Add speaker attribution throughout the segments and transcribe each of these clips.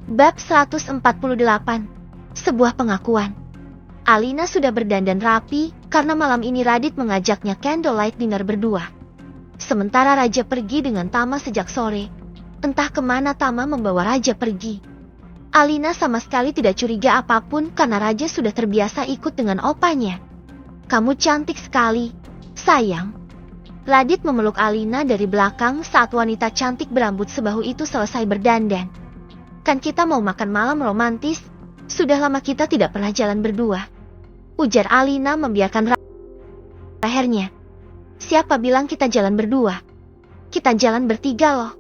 Speaker 1: Bab 148. Sebuah pengakuan. Alina sudah berdandan rapi karena malam ini Radit mengajaknya candlelight dinner berdua. Sementara Raja pergi dengan Tama sejak sore. Entah kemana Tama membawa Raja pergi. Alina sama sekali tidak curiga apapun karena Raja sudah terbiasa ikut dengan opanya. "Kamu cantik sekali, sayang." Radit memeluk Alina dari belakang saat wanita cantik berambut sebahu itu selesai berdandan. "Kan kita mau makan malam romantis, sudah lama kita tidak pernah jalan berdua," ujar Alina membiarkan lehernya. "Siapa bilang kita jalan berdua? Kita jalan bertiga loh."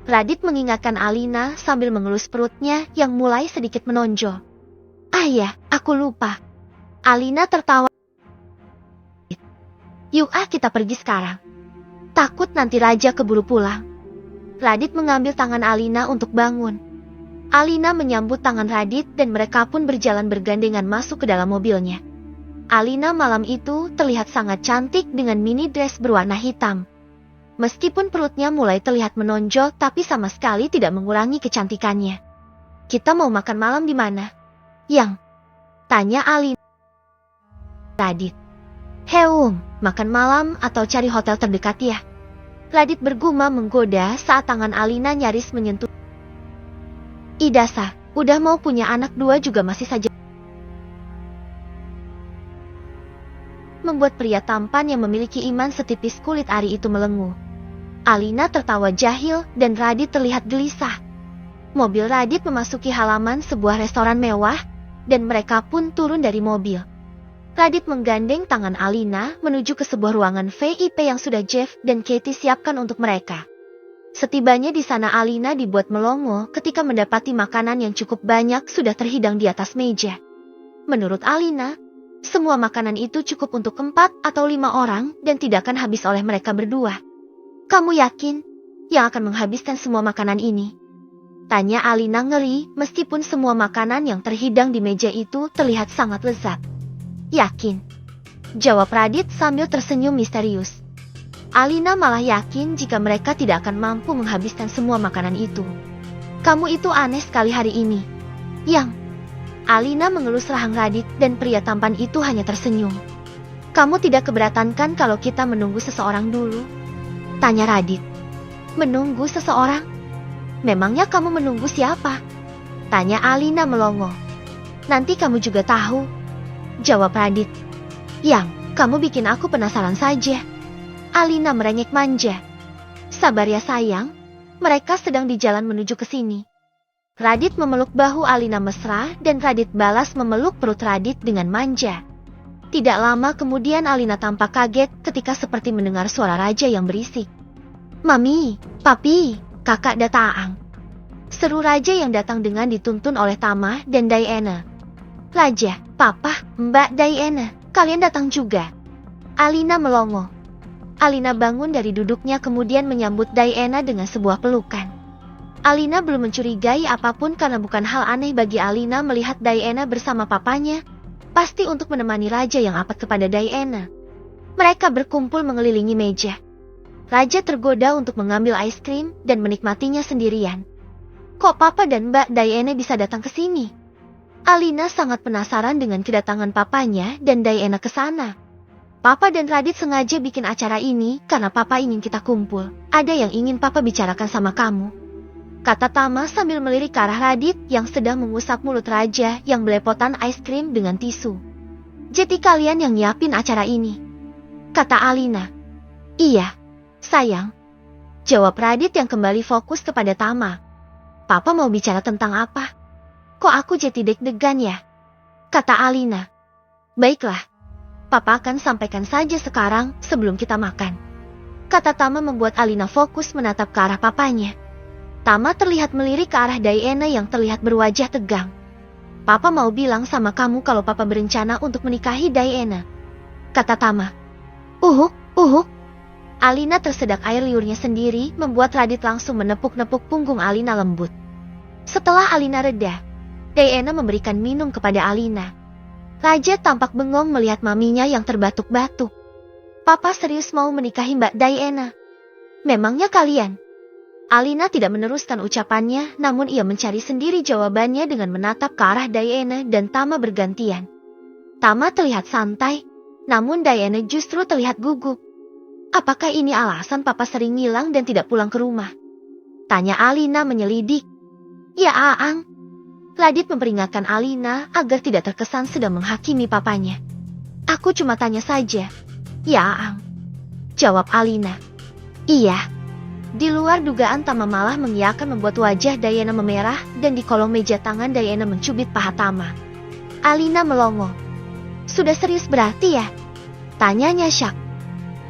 Speaker 1: Radit mengingatkan Alina sambil mengelus perutnya yang mulai sedikit menonjol. "Ah ya, aku lupa." Alina tertawa. "Yuk kita pergi sekarang. Takut nanti Raja keburu pulang." Radit mengambil tangan Alina untuk bangun. Alina menyambut tangan Radit dan mereka pun berjalan bergandengan masuk ke dalam mobilnya. Alina malam itu terlihat sangat cantik dengan mini dress berwarna hitam. Meskipun perutnya mulai terlihat menonjol tapi sama sekali tidak mengurangi kecantikannya. "Kita mau makan malam di mana, Yang?" tanya Alina. Radit. Makan malam atau cari hotel terdekat ya?" Radit bergumam menggoda saat tangan Alina nyaris menyentuh. "Idasa, udah mau punya anak 2 juga masih saja." Membuat pria tampan yang memiliki iman setipis kulit ari itu melenguh. Alina tertawa jahil dan Radit terlihat gelisah. Mobil Radit memasuki halaman sebuah restoran mewah dan mereka pun turun dari mobil. Radit menggandeng tangan Alina menuju ke sebuah ruangan VIP yang sudah Jeff dan Katie siapkan untuk mereka. Setibanya di sana Alina dibuat melongo ketika mendapati makanan yang cukup banyak sudah terhidang di atas meja. Menurut Alina, semua makanan itu cukup untuk 4 atau 5 orang dan tidak akan habis oleh mereka berdua. "Kamu yakin yang akan menghabiskan semua makanan ini?" tanya Alina ngeri meskipun semua makanan yang terhidang di meja itu terlihat sangat lezat. "Yakin," jawab Radit sambil tersenyum misterius. Alina malah yakin jika mereka tidak akan mampu menghabiskan semua makanan itu. "Kamu itu aneh sekali hari ini, Yang." Alina mengelus rahang Radit dan pria tampan itu hanya tersenyum. "Kamu tidak keberatan kan kalau kita menunggu seseorang dulu?" tanya Radit. "Menunggu seseorang? Memangnya kamu menunggu siapa?" tanya Alina melongo. "Nanti kamu juga tahu," jawab Radit. "Yang, kamu bikin aku penasaran saja." Alina merengek manja. "Sabar ya sayang, mereka sedang di jalan menuju ke sini." Radit memeluk bahu Alina mesra dan Radit balas memeluk perut Radit dengan manja. Tidak lama kemudian Alina tampak kaget ketika seperti mendengar suara Raja yang berisik. "Mami, Papi, kakak datang," seru Raja yang datang dengan dituntun oleh Tama dan Diana. "Raja, Papa, Mbak Diana, kalian datang juga?" Alina melongo. Alina bangun dari duduknya kemudian menyambut Diana dengan sebuah pelukan. Alina belum mencurigai apapun karena bukan hal aneh bagi Alina melihat Diana bersama papanya, pasti untuk menemani Raja yang apat kepada Diana. Mereka berkumpul mengelilingi meja. Raja tergoda untuk mengambil es krim dan menikmatinya sendirian. Kok Papa dan Mbak Diana bisa datang ke sini? Alina sangat penasaran dengan kedatangan papanya dan Diana ke sana. "Papa dan Radit sengaja bikin acara ini karena Papa ingin kita kumpul. Ada yang ingin Papa bicarakan sama kamu," kata Tama sambil melirik ke arah Radit yang sedang mengusap mulut Raja yang belepotan es krim dengan tisu. "Jadi kalian yang nyiapin acara ini?" kata Alina. "Iya, sayang," jawab Radit yang kembali fokus kepada Tama. "Papa mau bicara tentang apa? Kok aku jadi deg-degan ya?" kata Alina. "Baiklah, Papa akan sampaikan saja sekarang sebelum kita makan," kata Tama membuat Alina fokus menatap ke arah papanya. Tama terlihat melirik ke arah Diana yang terlihat berwajah tegang. "Papa mau bilang sama kamu kalau Papa berencana untuk menikahi Diana," kata Tama. Uhuk. Alina tersedak air liurnya sendiri membuat Radit langsung menepuk-nepuk punggung Alina lembut. Setelah Alina reda, Diana memberikan minum kepada Alina. Raja tampak bengong melihat maminya yang terbatuk-batuk. "Papa serius mau menikahi Mbak Diana? Memangnya kalian Alina tidak meneruskan ucapannya, namun ia mencari sendiri jawabannya dengan menatap ke arah Diana dan Tama bergantian. Tama terlihat santai, namun Diana justru terlihat gugup. Apakah ini alasan papa sering ngilang dan tidak pulang ke rumah? Tanya Alina menyelidik. Ya Aang. Radit memperingatkan Alina agar tidak terkesan sedang menghakimi papanya. Aku cuma tanya saja. Ya Aang. Jawab Alina. Iya. Di luar dugaan Tama malah mengiyakan membuat wajah Diana memerah dan di kolong meja tangan Diana mencubit paha Tama. Alina melongo. Sudah serius berarti ya? Tanyanya Syak.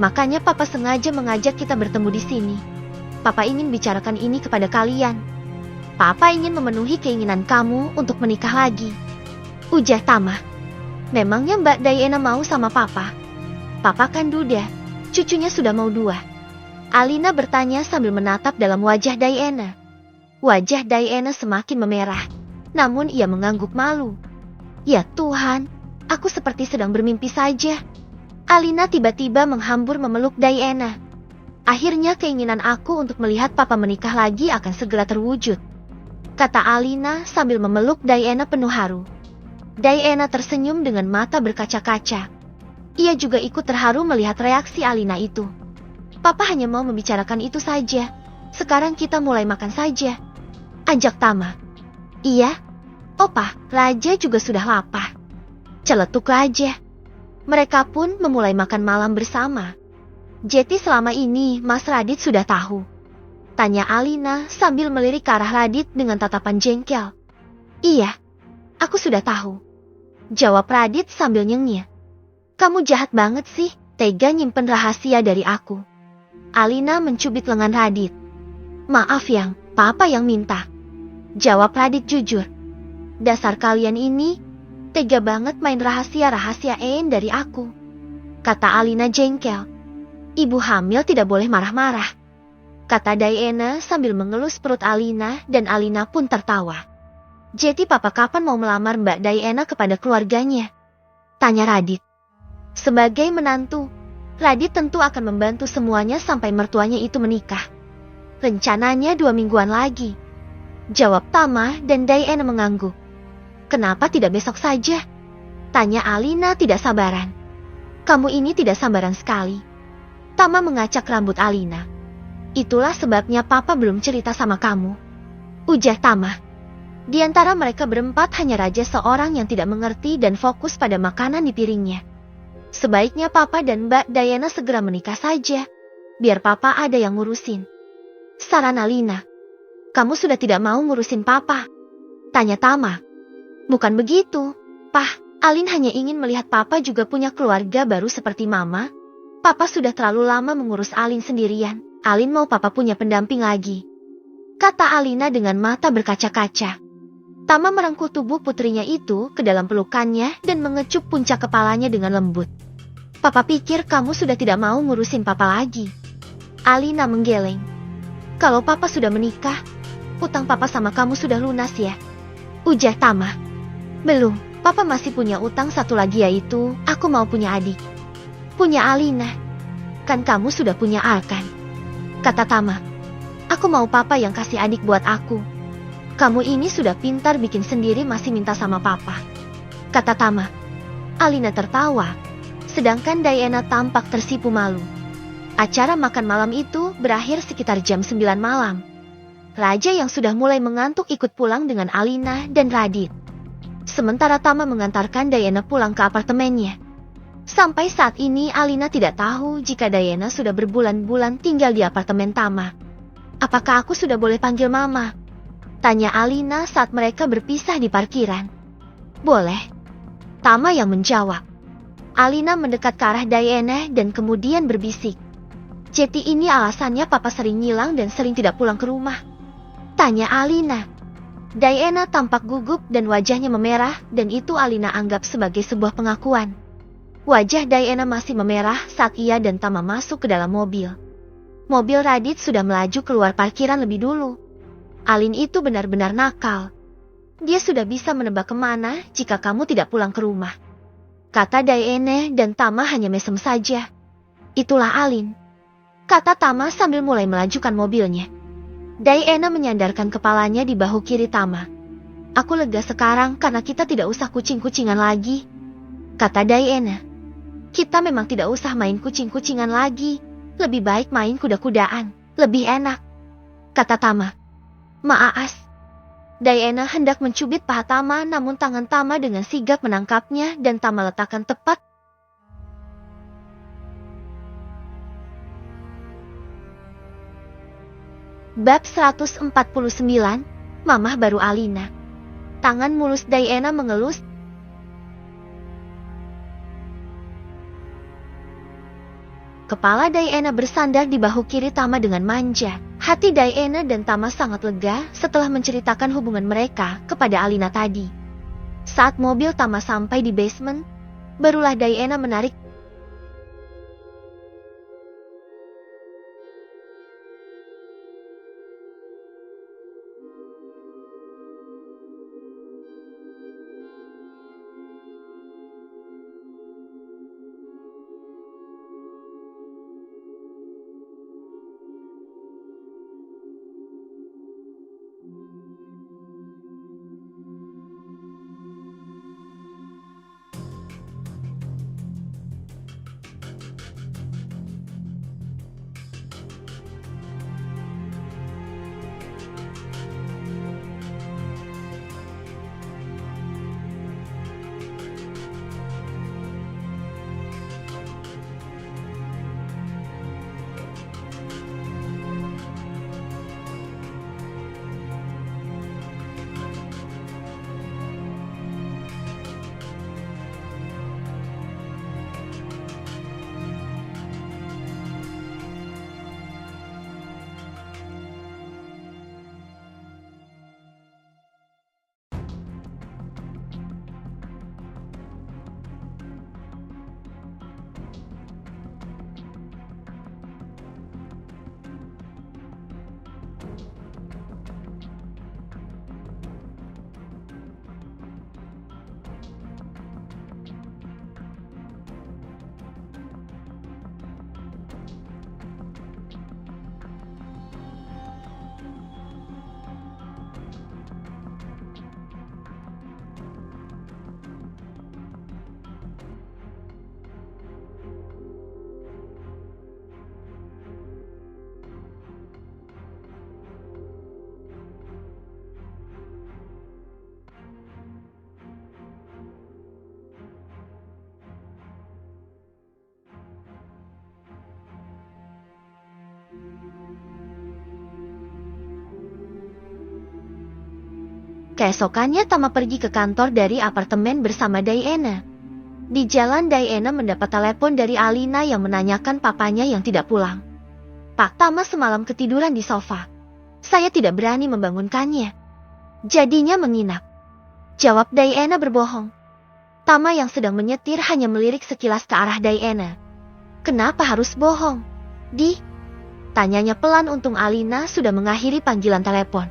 Speaker 1: Makanya papa sengaja mengajak kita bertemu di sini. Papa ingin bicarakan ini kepada kalian. Papa ingin memenuhi keinginan kamu untuk menikah lagi. Ujar Tama. Memangnya Mbak Diana mau sama papa? Papa kan duda, cucunya sudah mau 2. Alina bertanya sambil menatap dalam wajah Diana. Wajah Diana semakin memerah, namun ia mengangguk malu. Ya Tuhan, aku seperti sedang bermimpi saja. Alina tiba-tiba menghambur memeluk Diana. Akhirnya keinginan aku untuk melihat papa menikah lagi akan segera terwujud, kata Alina sambil memeluk Diana penuh haru. Diana tersenyum dengan mata berkaca-kaca. Ia juga ikut terharu melihat reaksi Alina itu. Papa hanya mau membicarakan itu saja. Sekarang kita mulai makan saja. Ajak Tama. Iya. Opa, Raja juga sudah lapar. Celetuk Raja. Mereka pun memulai makan malam bersama. Jadi selama ini Mas Radit sudah tahu? Tanya Alina sambil melirik ke arah Radit dengan tatapan jengkel. Iya. Aku sudah tahu. Jawab Radit sambil nyengir. Kamu jahat banget sih, tega nyimpen rahasia dari aku. Alina mencubit lengan Radit. Maaf Yang, papa yang minta. Jawab Radit jujur. Dasar kalian ini, tega banget main rahasia-rahasia dari aku. Kata Alina jengkel. Ibu hamil tidak boleh marah-marah. Kata Diana sambil mengelus perut Alina dan Alina pun tertawa. Jadi papa kapan mau melamar Mbak Diana kepada keluarganya? Tanya Radit. Sebagai menantu, Radit tentu akan membantu semuanya sampai mertuanya itu menikah. Rencananya 2 mingguan lagi. Jawab Tama dan Diana mengangguk. Kenapa tidak besok saja? Tanya Alina tidak sabaran. Kamu ini tidak sabaran sekali. Tama mengacak rambut Alina. Itulah sebabnya papa belum cerita sama kamu. Ujar Tama. Di antara mereka berempat hanya Raja seorang yang tidak mengerti dan fokus pada makanan di piringnya. Sebaiknya papa dan Mbak Diana segera menikah saja. Biar papa ada yang ngurusin. Saran Alina. Kamu sudah tidak mau ngurusin papa? Tanya Tama. Bukan begitu, Pah. Alin hanya ingin melihat papa juga punya keluarga baru seperti mama. Papa sudah terlalu lama mengurus Alin sendirian. Alin mau papa punya pendamping lagi. Kata Alina dengan mata berkaca-kaca. Tama merangkul tubuh putrinya itu ke dalam pelukannya dan mengecup puncak kepalanya dengan lembut. Papa pikir kamu sudah tidak mau ngurusin papa lagi. Alina menggeleng. Kalau papa sudah menikah, utang papa sama kamu sudah lunas ya? Ujar Tama. Belum, papa masih punya utang satu lagi yaitu, aku mau punya adik. Punya Alina. Kan kamu sudah punya Al kan? Kata Tama. Aku mau papa yang kasih adik buat aku. Kamu ini sudah pintar bikin sendiri masih minta sama papa. Kata Tama. Alina tertawa. Sedangkan Diana tampak tersipu malu. Acara makan malam itu berakhir sekitar jam 9 malam. Raja yang sudah mulai mengantuk ikut pulang dengan Alina dan Radit. Sementara Tama mengantarkan Diana pulang ke apartemennya. Sampai saat ini Alina tidak tahu jika Diana sudah berbulan-bulan tinggal di apartemen Tama. Apakah aku sudah boleh panggil mama? Tanya Alina saat mereka berpisah di parkiran. Boleh. Tama yang menjawab. Alina mendekat ke arah Diana dan kemudian berbisik. Jadi ini alasannya papa sering ngilang dan sering tidak pulang ke rumah? Tanya Alina. Diana tampak gugup dan wajahnya memerah dan itu Alina anggap sebagai sebuah pengakuan. Wajah Diana masih memerah saat ia dan Tama masuk ke dalam mobil. Mobil Radit sudah melaju keluar parkiran lebih dulu. Alin itu benar-benar nakal. Dia sudah bisa menebak kemana jika kamu tidak pulang ke rumah. Kata Diana dan Tama hanya mesem saja. Itulah Alin. Kata Tama sambil mulai melajukan mobilnya. Diana menyandarkan kepalanya di bahu kiri Tama. Aku lega sekarang karena kita tidak usah kucing-kucingan lagi, kata Diana. Kita memang tidak usah main kucing-kucingan lagi. Lebih baik main kuda-kudaan. Lebih enak, kata Tama. Maas. Diana hendak mencubit paha Tama, namun tangan Tama dengan sigap menangkapnya dan Tama letakkan tepat. Bab 149, Mamah Baru Alina. Tangan mulus Diana mengelus. Kepala Diana bersandar di bahu kiri Tama dengan manja. Hati Diana dan Tama sangat lega setelah menceritakan hubungan mereka kepada Alina tadi. Saat mobil Tama sampai di basement, barulah Diana menarik Keesokannya Tama pergi ke kantor dari apartemen bersama Diana. Di jalan Diana mendapat telepon dari Alina yang menanyakan papanya yang tidak pulang. Pak, Tama semalam ketiduran di sofa. Saya tidak berani membangunkannya. Jadinya menginap. Jawab Diana berbohong. Tama yang sedang menyetir hanya melirik sekilas ke arah Diana. Kenapa harus bohong? Tanyanya pelan untung Alina sudah mengakhiri panggilan telepon.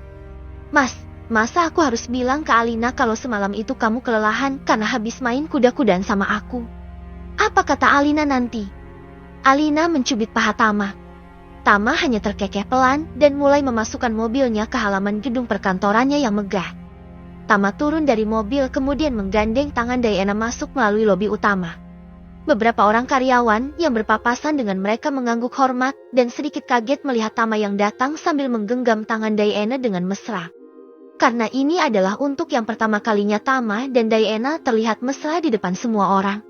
Speaker 1: Mas, masa aku harus bilang ke Alina kalau semalam itu kamu kelelahan karena habis main kuda-kudaan sama aku? Apa kata Alina nanti? Alina mencubit paha Tama. Tama hanya terkekeh pelan dan mulai memasukkan mobilnya ke halaman gedung perkantorannya yang megah. Tama turun dari mobil kemudian menggandeng tangan Diana masuk melalui lobi utama. Beberapa orang karyawan yang berpapasan dengan mereka mengangguk hormat dan sedikit kaget melihat Tama yang datang sambil menggenggam tangan Diana dengan mesra. Karena ini adalah untuk yang pertama kalinya Tama dan Diana terlihat mesra di depan semua orang.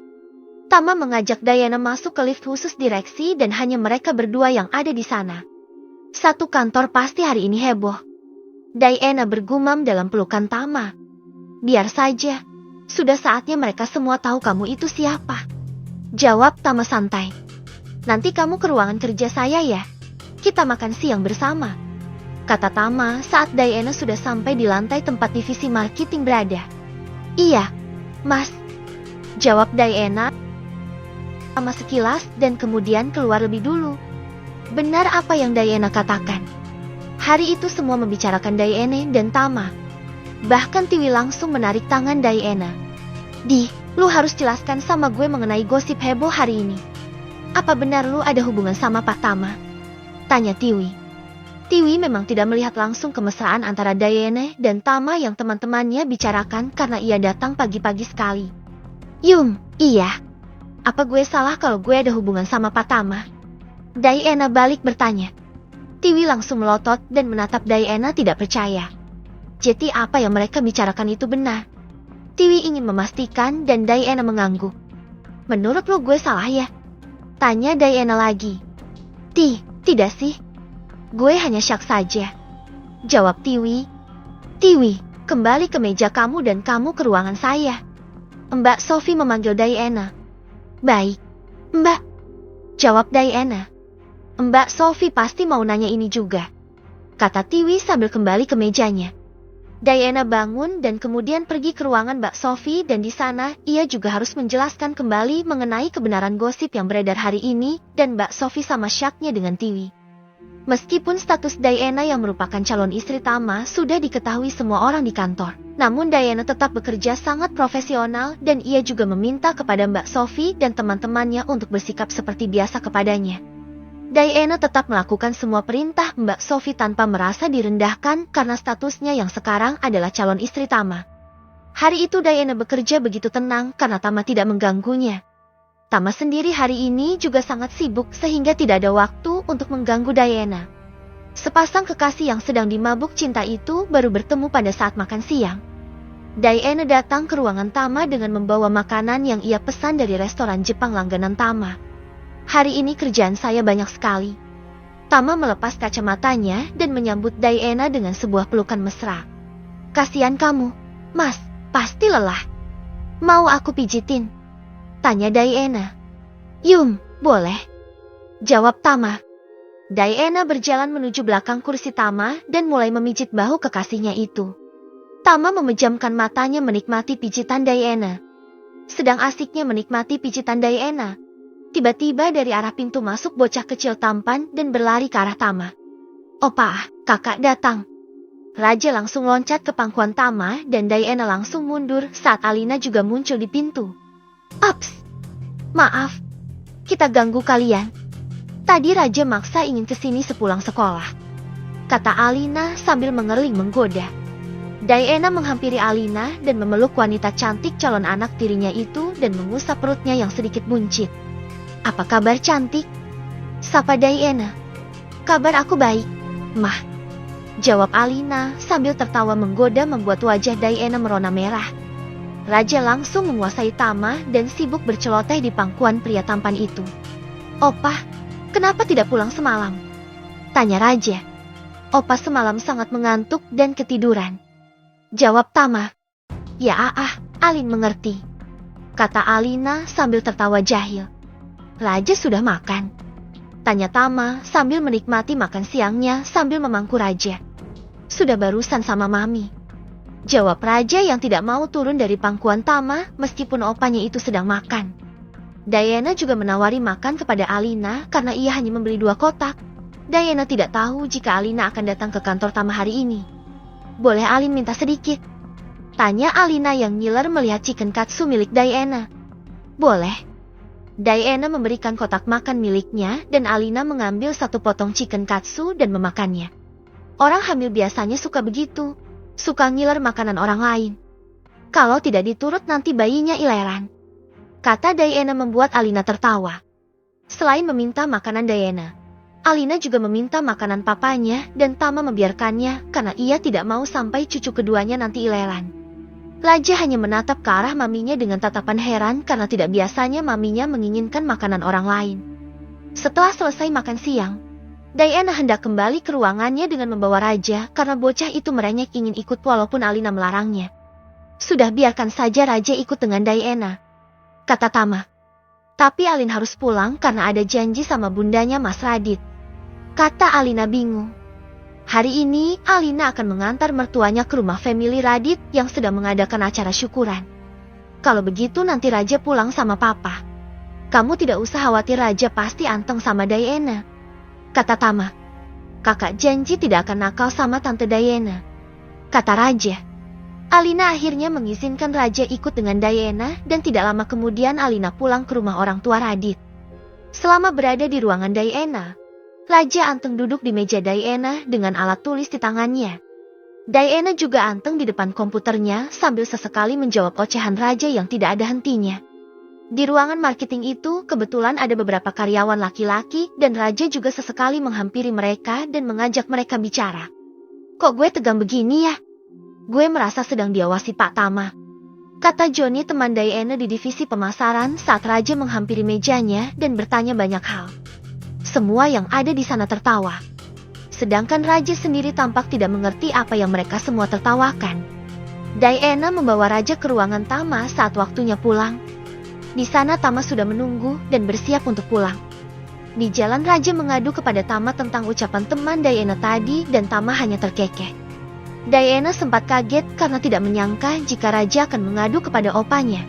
Speaker 1: Tama mengajak Diana masuk ke lift khusus direksi dan hanya mereka berdua yang ada di sana. Satu kantor pasti hari ini heboh. Diana bergumam dalam pelukan Tama. Biar saja, sudah saatnya mereka semua tahu kamu itu siapa. Jawab Tama santai. Nanti kamu ke ruangan kerja saya ya. Kita makan siang bersama, kata Tama saat Diana sudah sampai di lantai tempat divisi marketing berada. Iya, Mas, jawab Diana. Tama sekilas dan kemudian keluar lebih dulu. Benar apa yang Diana katakan. Hari itu semua membicarakan Diana dan Tama. Bahkan Tiwi langsung menarik tangan Diana. Lu harus jelaskan sama gue mengenai gosip heboh hari ini. Apa benar lu ada hubungan sama Pak Tama? Tanya Tiwi. Tiwi memang tidak melihat langsung kemesraan antara Diana dan Tama yang teman-temannya bicarakan karena ia datang pagi-pagi sekali. Iya. Apa gue salah kalau gue ada hubungan sama Pak Tama? Diana balik bertanya. Tiwi langsung melotot dan menatap Diana tidak percaya. Jadi apa yang mereka bicarakan itu benar? Tiwi ingin memastikan dan Diana mengangguk. Menurut lo gue salah ya? Tanya Diana lagi. Tidak sih. Gue hanya syak saja. Jawab Tiwi. Tiwi, kembali ke meja kamu dan kamu ke ruangan saya. Mbak Sophie memanggil Diana. Baik, Mbak. Jawab Diana. Mbak Sophie pasti mau nanya ini juga. Kata Tiwi sambil kembali ke mejanya. Diana bangun dan kemudian pergi ke ruangan Mbak Sophie dan di sana ia juga harus menjelaskan kembali mengenai kebenaran gosip yang beredar hari ini dan Mbak Sophie sama syaknya dengan Tiwi. Meskipun status Diana yang merupakan calon istri Tama sudah diketahui semua orang di kantor, namun Diana tetap bekerja sangat profesional dan ia juga meminta kepada Mbak Sophie dan teman-temannya untuk bersikap seperti biasa kepadanya. Diana tetap melakukan semua perintah Mbak Sophie tanpa merasa direndahkan karena statusnya yang sekarang adalah calon istri Tama. Hari itu Diana bekerja begitu tenang karena Tama tidak mengganggunya. Tama sendiri hari ini juga sangat sibuk sehingga tidak ada waktu untuk mengganggu Diana. Sepasang kekasih yang sedang dimabuk cinta itu baru bertemu pada saat makan siang. Diana datang ke ruangan Tama dengan membawa makanan yang ia pesan dari restoran Jepang langganan Tama. Hari ini kerjaan saya banyak sekali. Tama melepas kacamatanya dan menyambut Diana dengan sebuah pelukan mesra. Kasihan kamu, Mas, pasti lelah. Mau aku pijitin? Tanya Diana. Boleh. Jawab Tama. Diana berjalan menuju belakang kursi Tama dan mulai memijit bahu kekasihnya itu. Tama memejamkan matanya menikmati pijitan Diana. Sedang asiknya menikmati pijitan Diana, tiba-tiba dari arah pintu masuk bocah kecil tampan dan berlari ke arah Tama. Opa, kakak datang. Raja langsung loncat ke pangkuan Tama dan Diana langsung mundur saat Alina juga muncul di pintu. Ups, maaf, kita ganggu kalian. Tadi Raja maksa ingin kesini sepulang sekolah, kata Alina sambil mengerling menggoda. Diana menghampiri Alina dan memeluk wanita cantik calon anak tirinya itu dan mengusap perutnya yang sedikit buncit. Apa kabar cantik? Sapa Diana. Kabar aku baik, Mah. Jawab Alina sambil tertawa menggoda membuat wajah Diana merona merah. Raja langsung menguasai Tama dan sibuk berceloteh di pangkuan pria tampan itu. Opa, kenapa tidak pulang semalam? Tanya Raja. Opa semalam sangat mengantuk dan ketiduran. Jawab Tama. Ya Alin mengerti. Kata Alina sambil tertawa jahil. Raja sudah makan? Tanya Tama sambil menikmati makan siangnya sambil memangku Raja. Sudah barusan sama Mami. Jawab Raja yang tidak mau turun dari pangkuan Tama meskipun opanya itu sedang makan. Diana juga menawari makan kepada Alina karena ia hanya membeli 2 kotak. Diana tidak tahu jika Alina akan datang ke kantor Tama hari ini. Boleh Alin minta sedikit? Tanya Alina yang ngiler melihat chicken katsu milik Diana. Boleh. Diana memberikan kotak makan miliknya dan Alina mengambil 1 potong chicken katsu dan memakannya. Orang hamil biasanya suka begitu. Suka ngiler makanan orang lain. Kalau tidak diturut nanti bayinya ileran. Kata Diana membuat Alina tertawa. Selain meminta makanan Diana, Alina juga meminta makanan papanya dan Tama membiarkannya karena ia tidak mau sampai cucu keduanya nanti ileran. Raja hanya menatap ke arah maminya dengan tatapan heran karena tidak biasanya maminya menginginkan makanan orang lain. Setelah selesai makan siang, Diana hendak kembali ke ruangannya dengan membawa Raja karena bocah itu merengek ingin ikut walaupun Alina melarangnya. Sudah biarkan saja Raja ikut dengan Diana, kata Tama. Tapi Alin harus pulang karena ada janji sama bundanya Mas Radit, kata Alina bingung. Hari ini Alina akan mengantar mertuanya ke rumah family Radit yang sedang mengadakan acara syukuran. Kalau begitu nanti Raja pulang sama Papa. Kamu tidak usah khawatir, Raja pasti anteng sama Diana, kata Tama. Kakak janji tidak akan nakal sama Tante Diana, kata Raja. Alina akhirnya mengizinkan Raja ikut dengan Diana dan tidak lama kemudian Alina pulang ke rumah orang tua Radit. Selama berada di ruangan Diana, Raja anteng duduk di meja Diana dengan alat tulis di tangannya. Diana juga anteng di depan komputernya sambil sesekali menjawab ocehan raja yang tidak ada hentinya. Di ruangan marketing itu kebetulan ada beberapa karyawan laki-laki dan raja juga sesekali menghampiri mereka dan mengajak mereka bicara. Kok gue tegang begini ya? Gue merasa sedang diawasi Pak Tama, kata Johnny teman Diana di divisi pemasaran saat raja menghampiri mejanya dan bertanya banyak hal. Semua yang ada di sana tertawa. Sedangkan raja sendiri tampak tidak mengerti apa yang mereka semua tertawakan. Diana membawa raja ke ruangan Tama saat waktunya pulang. Di sana Tama sudah menunggu dan bersiap untuk pulang. Di jalan raja mengadu kepada Tama tentang ucapan teman Diana tadi dan Tama hanya terkekeh. Diana sempat kaget karena tidak menyangka jika raja akan mengadu kepada opanya.